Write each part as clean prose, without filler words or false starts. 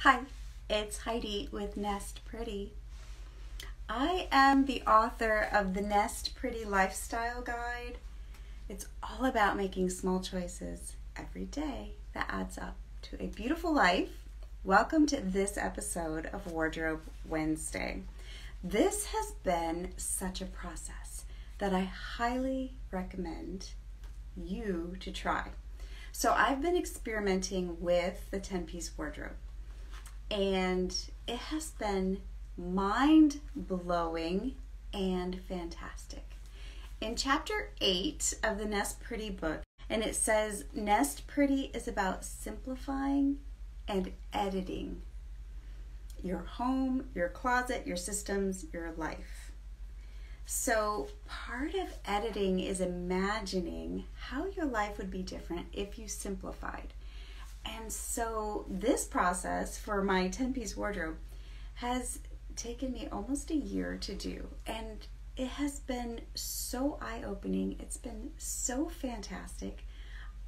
Hi, it's Heidi with Nest Pretty. I am the author of the Nest Pretty Lifestyle Guide. It's all about making small choices every day that adds up to a beautiful life. Welcome to this episode of Wardrobe Wednesday. This has been such a process that I highly recommend you to try. So I've been experimenting with the 10-piece wardrobe, and it has been mind-blowing and fantastic. In chapter 8 of the Nest Pretty book, and it says, Nest Pretty is about simplifying and editing your home, your closet, your systems, your life. So part of editing is imagining how your life would be different if you simplified. And so this process for my 10-piece wardrobe has taken me almost a year to do. And it has been so eye-opening. It's been so fantastic.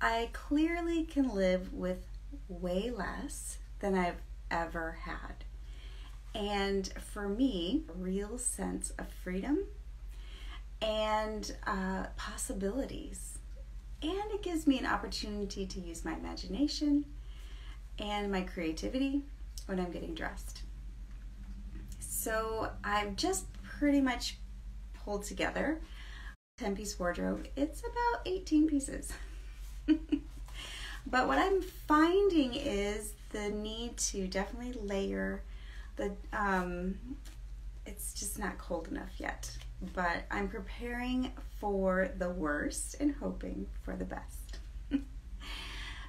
I clearly can live with way less than I've ever had. And for me, a real sense of freedom and possibilities. And it gives me an opportunity to use my imagination and my creativity when I'm getting dressed. So I've just pretty much pulled together a 10-piece wardrobe. It's about 18 pieces. But what I'm finding is the need to definitely layer the, it's just not cold enough yet. But I'm preparing for the worst and hoping for the best.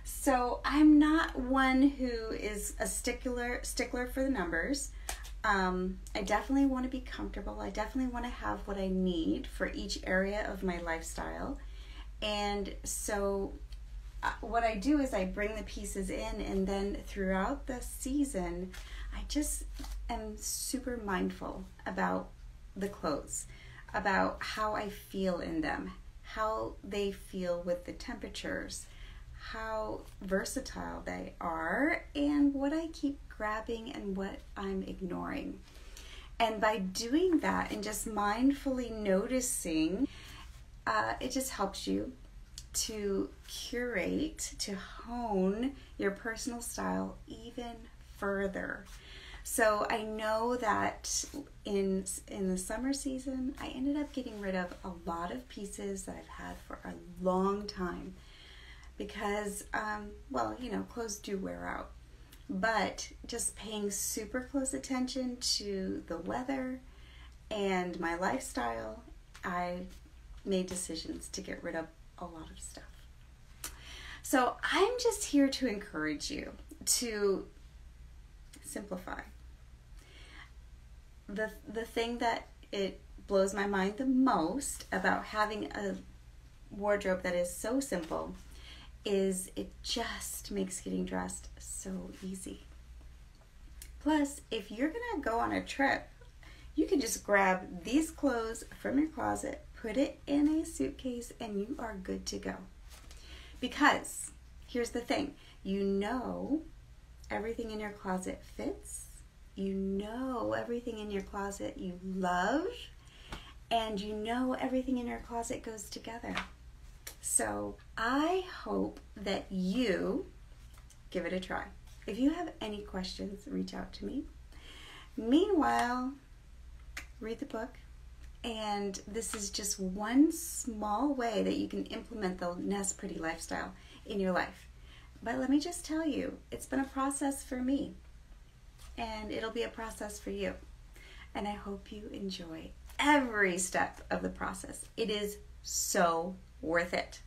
So I'm not one who is a stickler for the numbers. I definitely want to be comfortable. I definitely want to have what I need for each area of my lifestyle. And so what I do is I bring the pieces in, and then throughout the season, I just am super mindful about the clothes, about how I feel in them, how they feel with the temperatures, how versatile they are, and what I keep grabbing and what I'm ignoring. And by doing that and just mindfully noticing, it just helps you to curate, to hone your personal style even further. So I know that in the summer season, I ended up getting rid of a lot of pieces that I've had for a long time because, clothes do wear out. But just paying super close attention to the weather and my lifestyle, I made decisions to get rid of a lot of stuff. So I'm just here to encourage you to simplify. The thing that it blows my mind the most about having a wardrobe that is so simple is it just makes getting dressed so easy. Plus, if you're gonna go on a trip, you can just grab these clothes from your closet, put it in a suitcase, and you are good to go. Because here's the thing, you know everything in your closet fits. You know everything in your closet you love, and you know everything in your closet goes together. So I hope that you give it a try. If you have any questions, reach out to me. Meanwhile, read the book, and this is just one small way that you can implement the Nest Pretty lifestyle in your life. But let me just tell you, it's been a process for me. And it'll be a process for you. And I hope you enjoy every step of the process. It is so worth it.